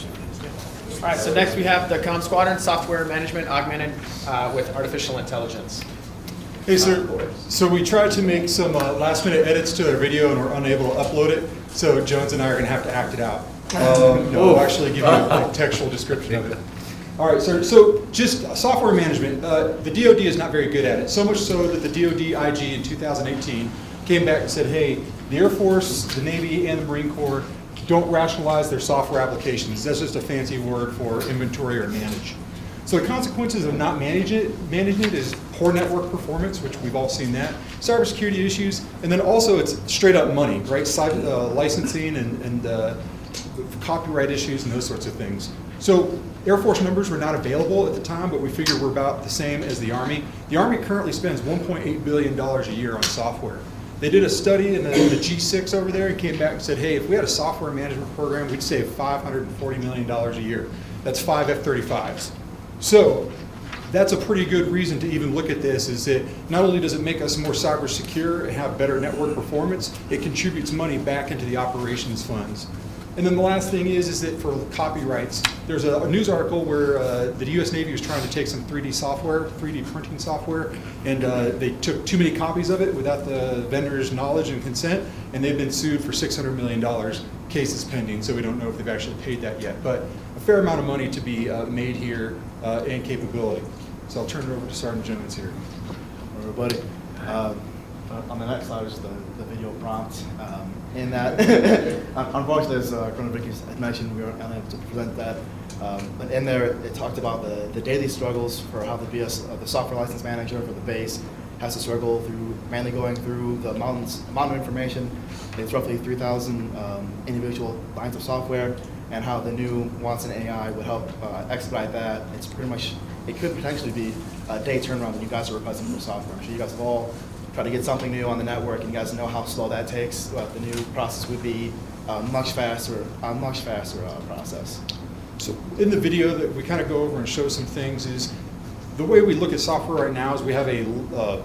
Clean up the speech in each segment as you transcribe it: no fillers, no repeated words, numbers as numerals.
All right, so next we have the Comm Squadron, software management augmented with artificial intelligence. Hey, sir. So we tried to make some last-minute edits to our video, and we're unable to upload it. So Jones and I are going to have to act it out. No, I'll actually give you a textual description of it. All right, sir. So just software management. The DoD is not very good at it. So much so that the DoD IG in 2018 came back and said, "Hey, the Air Force, the Navy, and the Marine Corps don't rationalize their software applications. That's just a fancy word for inventory or manage." So the consequences of not managing it is poor network performance, which we've all seen that, cybersecurity issues, and then also it's straight up money, right? Licensing and copyright issues and those sorts of things. So Air Force numbers were not available at the time, but we figure we're about the same as the Army. The Army currently spends $1.8 billion a year on software. They did a study in the G6 over there and came back and said, hey, if we had a software management program, we'd save $540 million a year. That's 5 F-35s. So that's a pretty good reason to even look at this, is that not only does it make us more cyber secure and have better network performance, it contributes money back into the operations funds. And then the last thing is that for copyrights, there's a news article where the US Navy was trying to take some 3D printing software, and they took too many copies of it without the vendor's knowledge and consent, and they've been sued for $600 million. Cases pending, so we don't know if they've actually paid that yet. But a fair amount of money to be made here and capability. So I'll turn it over to Sergeant Jones here. Everybody. On the next slide is the video prompt. In that, unfortunately, as Colonel Vicky had mentioned, we were unable to present that. But in there, it talked about the daily struggles for how the software license manager for the base has to struggle through mainly going through the amount of information. It's roughly 3,000 individual lines of software, and how the new Watson AI would help expedite that. It's pretty much, it could potentially be a day turnaround when you guys are requesting for software. I'm sure you guys have all tried to get something new on the network, and you guys know how slow that takes. The new process would be a much faster process. So in the video that we kind of go over and show some things is, the way we look at software right now is we have a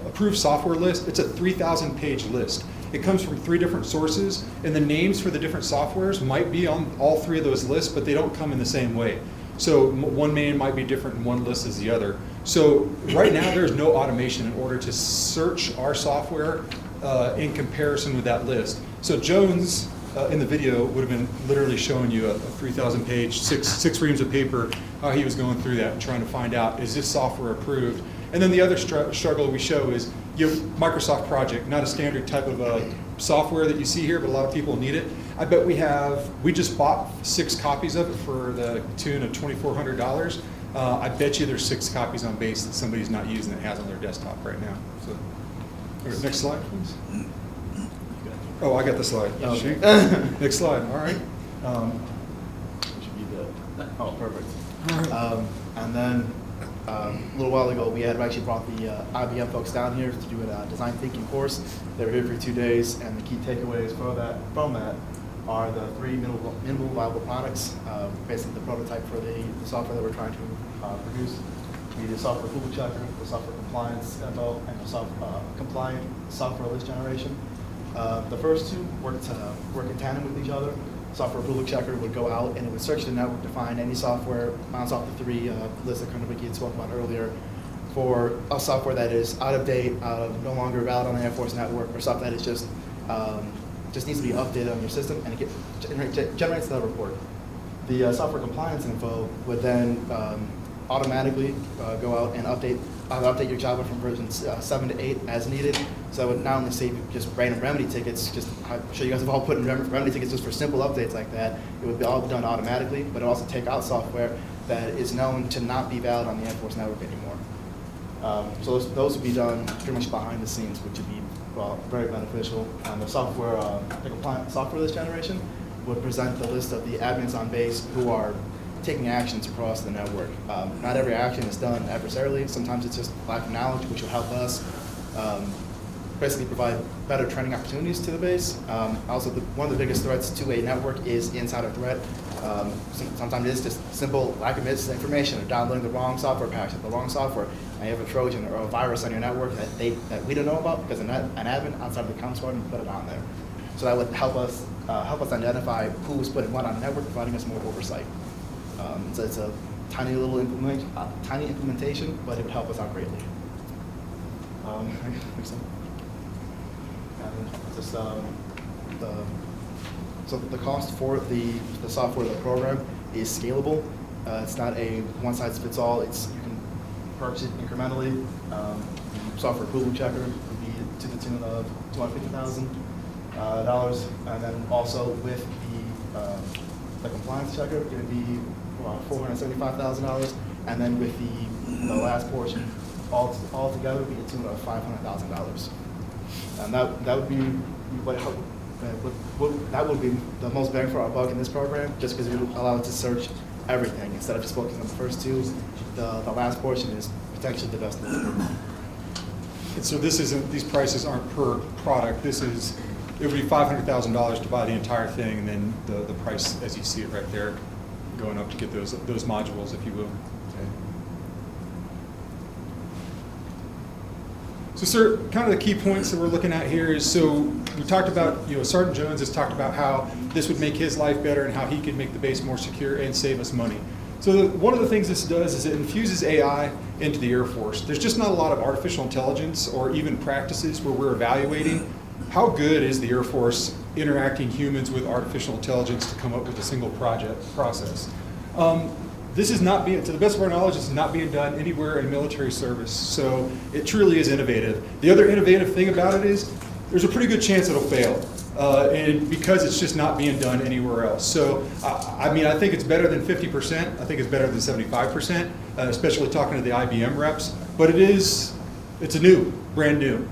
approved software list. It's a 3,000 page list. It comes from 3 different sources, and the names for the different softwares might be on all 3 of those lists, but they don't come in the same way. So one name might be different in one list as the other. So right now there's no automation in order to search our software in comparison with that list. So Jones in the video would have been literally showing you a 3,000 page, six reams of paper, how he was going through that and trying to find out, is this software approved? And then the other struggle we show is, you have Microsoft Project, not a standard type of software that you see here, but a lot of people need it. I bet we just bought 6 copies of it for the tune of $2,400. I bet you there's 6 copies on base that somebody's not using that has on their desktop right now. So, next slide, please. Oh, I got the slide. Okay. Next slide, all right. Should be good. Oh, perfect. All right. And then a little while ago, we had actually brought the IBM folks down here to do a design thinking course. They were here for 2 days, and the key takeaways from that are the 3 minimal viable products, basically the prototype for the software that we're trying to produce. We did software Google checker, the software compliance info, and the compliant software list generation. The first 2 work in tandem with each other. Software Google checker would go out and it would search the network to find any software, bounce off the 3 lists that Colonel Vicky had spoken about earlier, for a software that is out of date, no longer valid on the Air Force network, or stuff that is just needs to be updated on your system, and it generates that report. The software compliance info would then automatically go out and update your Java from versions 7 to 8 as needed. So that would not only save you just random remedy tickets, I'm sure you guys have all put in remedy tickets just for simple updates like that. It would be all done automatically, but it also take out software that is known to not be valid on the Air Force network anymore. So those would be done pretty much behind the scenes, which would be very beneficial. And the compliant software list generation would present the list of the admins on base who are taking actions across the network. Not every action is done adversarially. Sometimes it's just lack of knowledge, which will help us basically provide better training opportunities to the base. Also, one of the biggest threats to a network is insider threat. Sometimes it's just simple lack of misinformation, or downloading the wrong software package, the wrong software, and you have a Trojan or a virus on your network that we don't know about because an admin outside of the Comm Squadron put it on there. So that would help us identify who's putting what on the network, providing us more oversight. It's a tiny little tiny implementation, but it would help us out greatly. So the cost for the software, the program, is scalable. It's not a one-size-fits-all. You can purchase it incrementally. The software approval checker would be to the tune of $250,000, and then also with the compliance checker, it would be $475,000, and then with the last portion, all together, would be a tune of $500,000. And that would be that would be the most bang for our buck in this program, just because it would allow us to search everything instead of just focusing on the first two. The last portion is potentially the best. And so these prices aren't per product. It would be $500,000 to buy the entire thing, and then the price, as you see it right there, going up to get those modules, if you will. Okay. So, sir, kind of the key points that we're looking at here is, so we talked about, Sergeant Jones has talked about how this would make his life better and how he could make the base more secure and save us money. So one of the things this does is it infuses AI into the Air Force. There's just not a lot of artificial intelligence or even practices where we're evaluating how good is the Air Force interacting humans with artificial intelligence to come up with a single process. This is not being, to the best of our knowledge, this is not being done anywhere in military service. So it truly is innovative. The other innovative thing about it is there's a pretty good chance it'll fail. And because it's just not being done anywhere else. So, I mean, I think it's better than 50%. I think it's better than 75%, especially talking to the IBM reps. But it's brand new.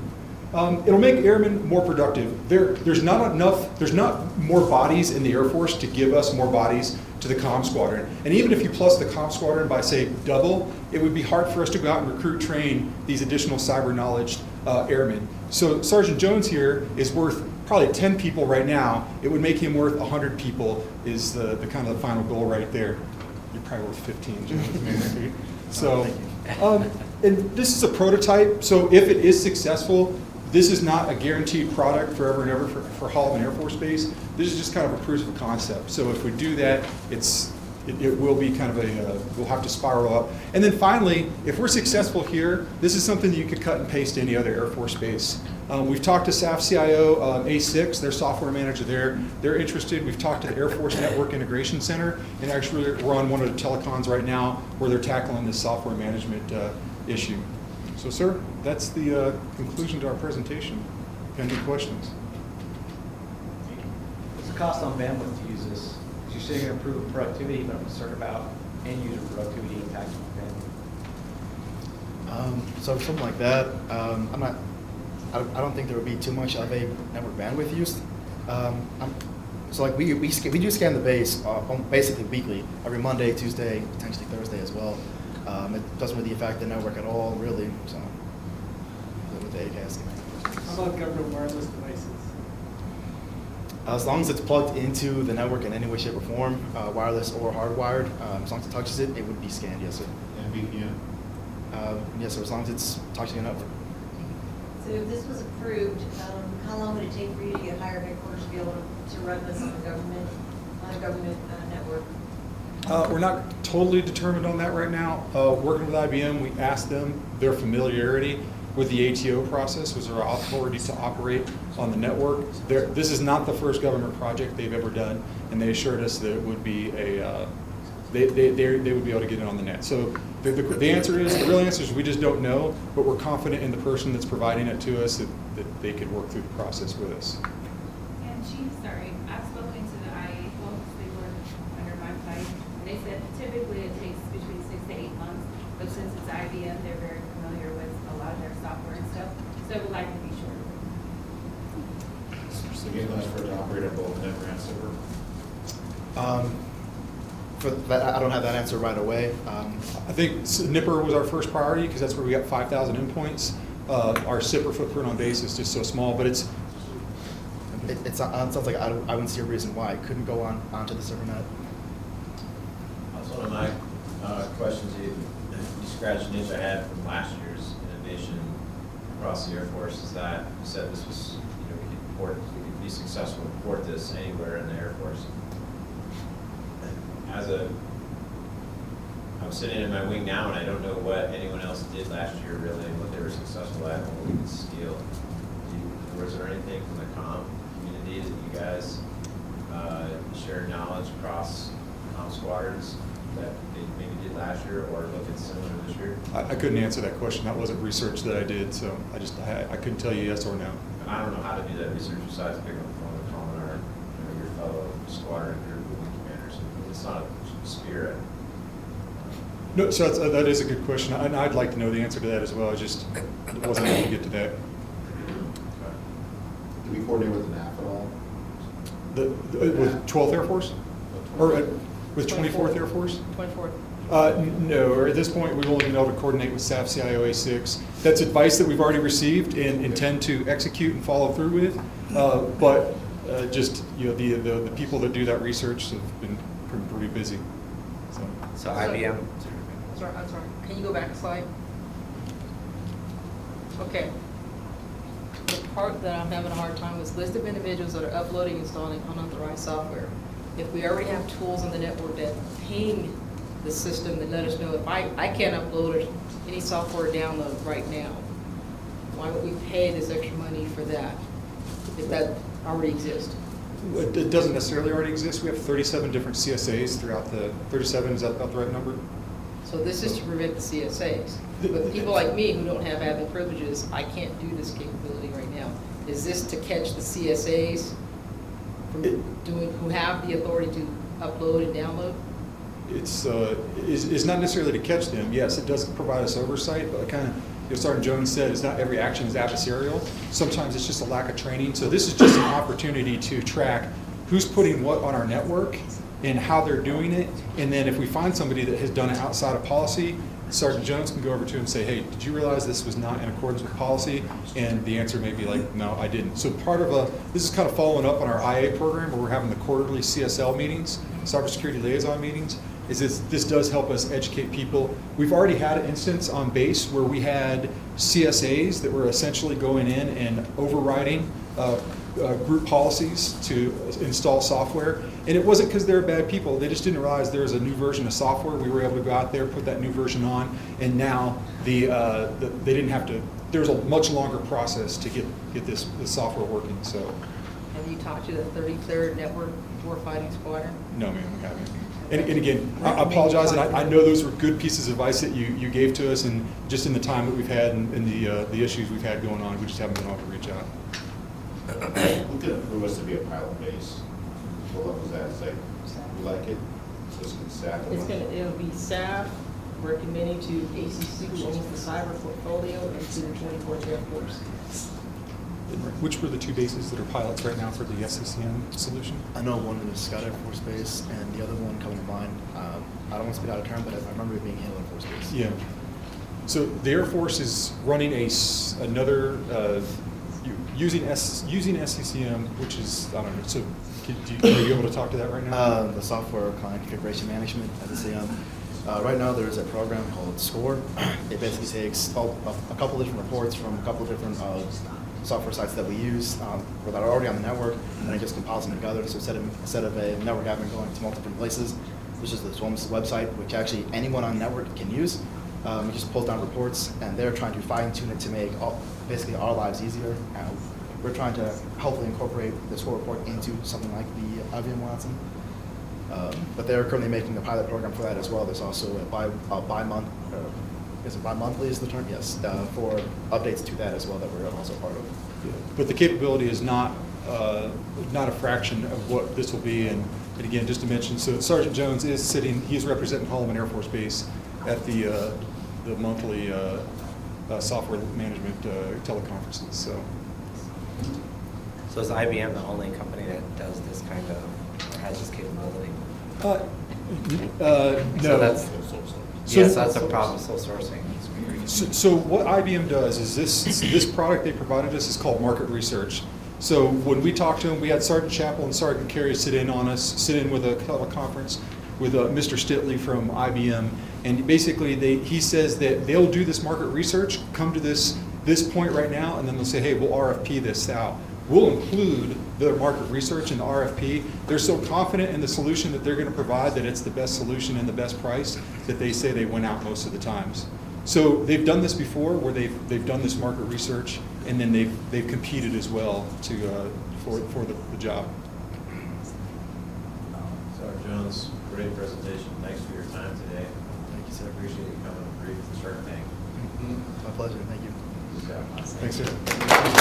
It'll make airmen more productive. There's not more bodies in the Air Force to give us more bodies to the comm squadron. And even if you plus the comm squadron by, say, double, it would be hard for us to go out and recruit, train these additional cyber knowledge airmen. So Sergeant Jones here is worth probably 10 people right now. It would make him worth 100 people is the kind of the final goal right there. You're probably worth 15, Jones. So, and this is a prototype. So if it is successful, this is not a guaranteed product forever and ever for Holloman Air Force Base. This is just kind of a proof of concept. So if we do that, it will be kind of we'll have to spiral up. And then finally, if we're successful here, this is something that you could cut and paste to any other Air Force base. We've talked to SAF CIO, A6, their software manager there. They're interested. We've talked to the Air Force Network Integration Center, and actually we're on one of the telecons right now where they're tackling this software management issue. So, sir, that's the conclusion to our presentation. Any questions? What's the cost on bandwidth to use this? Because you're saying you're going to improve productivity, but I'm concerned about end user productivity impacting bandwidth. So something like that, I don't think there would be too much of a network bandwidth used. So like we do scan the base basically weekly, every Monday, Tuesday, potentially Thursday as well. It doesn't really affect the network at all, really. So with the ACAS. How about government wireless devices? As long as it's plugged into the network in any way, shape, or form, wireless or hardwired, as long as it touches it, it would be scanned, yes, sir. And VPN? Yes, sir, as long as it's touching a network. So if this was approved, how long would it take for you to get higher headquarters to be able to run this on a government network? We're not totally determined on that right now. Working with IBM, we asked them their familiarity with the ATO process, was their authority to operate on the network. This is not the first government project they've ever done, and they assured us that it would be they would be able to get it on the net. So the real answer is we just don't know, but we're confident in the person that's providing it to us that they could work through the process with us. And Chief, sorry, I've spoken to the IA folks, they work under my site, and they said typically it takes between 6 to 8 months, but since it's IBM, they're very familiar with a lot of their software and stuff, so it would likely be shorter. So you guys for it to operate on both network and server? For that, I don't have that answer right away. I think Nipper was our first priority because that's where we got 5,000 endpoints. Our SIPR footprint on base is just so small, but it sounds like I wouldn't see a reason why it couldn't go onto the server net. That's one of my questions. You scratched an itch I had from last year's innovation across the Air Force. Is that you said this was, we could be successful to port this anywhere in the Air Force. As a I'm sitting in my wing now, and I don't know what anyone else did last year, really, and what they were successful at, and what we could steal. Was there anything from the comm community that you guys shared knowledge across comm squadrons that they maybe did last year, or look at similar this year? I couldn't answer that question. That wasn't research that I did, so I couldn't tell you yes or no. And I don't know how to do that research besides picking up the phone and calling our, your fellow squadron group commanders. It's not a spirit. No, so that is a good question, and I'd like to know the answer to that as well. I just wasn't able to get to that. Do we coordinate with the NAF at all? With 12th Air Force? Or with 24th Air Force? 24th. No, or at this point, we've only been able to coordinate with SAF CIO A6. That's advice that we've already received and intend to execute and follow through with. But just, the people that do that research have been pretty busy. So IBM. I'm sorry. Can you go back a slide? Okay. The part that I'm having a hard time is list of individuals that are uploading and installing unauthorized software. If we already have tools in the network that ping the system that let us know if I can't upload any software download right now, why would we pay this extra money for that if that already exists? It doesn't necessarily already exist. We have 37 different CSAs throughout the 37. Is that about the right number? So this is to prevent the CSAs. But people like me who don't have admin privileges, I can't do this capability right now. Is this to catch the CSAs from who have the authority to upload and download? It's not necessarily to catch them. Yes, it does provide us oversight, but kind of, Sergeant Jones said, it's not every action is adversarial. Sometimes it's just a lack of training. So this is just an opportunity to track who's putting what on our network and how they're doing it. And then if we find somebody that has done it outside of policy, Sergeant Jones can go over to him and say, hey, did you realize this was not in accordance with policy? And the answer may be like, no, I didn't. So this is kind of following up on our IA program where we're having the quarterly CSL meetings, cybersecurity liaison meetings. This does help us educate people. We've already had an instance on base where we had CSAs that were essentially going in and overriding group policies to install software. And it wasn't because they're bad people. They just didn't realize there was a new version of software. We were able to go out there, put that new version on, and now they didn't have to. There's a much longer process to get this software working. So. Have you talked to the 33rd Network Warfighting Squadron? No, ma'am, we haven't. And again, I apologize, and I know those were good pieces of advice that you gave to us, and just in the time that we've had and the issues we've had going on, we just haven't been able to reach out. Who can approve us to be a pilot base? What level is that? Is that, we like it? So it's staff? It'll be SAF recommending to ACC, who owns the cyber portfolio, and to the 24th Air Force. Which were the two bases that are pilots right now for the SCCM solution? I know one is Scott Air Force Base, and the other one coming to mind, I don't want to speak out of turn, but I remember it being Hale Air Force Base. Yeah. So the Air Force is running another using SCCM, which is, I don't know. So are you able to talk to that right now? The software client configuration management at SCCM. Right now there is a program called SCORE. It basically takes a couple different reports from a couple different software sites that we use that are already on the network, and it just compiles them together. So instead of a network admin going to multiple different places, which is this one website, which actually anyone on the network can use. It just pulls down reports, and they're trying to fine-tune it to make basically our lives easier. We're trying to hopefully incorporate the SCORE report into something like the IBM Watson. But they're currently making a pilot program for that as well. There's also a bi-month, is it bi-monthly is the term? Yes, for updates to that as well that we're also part of. Yeah. But the capability is not a fraction of what this will be. And again, just to mention, so Sergeant Jones is he's representing Holloman Air Force Base at the monthly software management teleconferences. So is IBM the only company that does this kind of, or has this capability? No. That's a problem, sole sourcing. So what IBM does is this product they provided us is called market research. So when we talked to them, we had Sergeant Chappell and Sergeant Carey sit in with a teleconference with Mr. Stitley from IBM, and basically he says that they'll do this market research, come to this point right now, and then they'll say, hey, we'll RFP this out. we'll include their market research in the RFP. They're so confident in the solution that they're going to provide that it's the best solution and the best price that they say they win out most of the times. So they've done this before, where they've done this market research, and then they've competed as well for the job. Dr. Jones, great presentation. Thanks for your time today. Thank you, sir. Appreciate you coming to brief the Shark Tank. My pleasure. Thank you. Good job. Thanks, sir.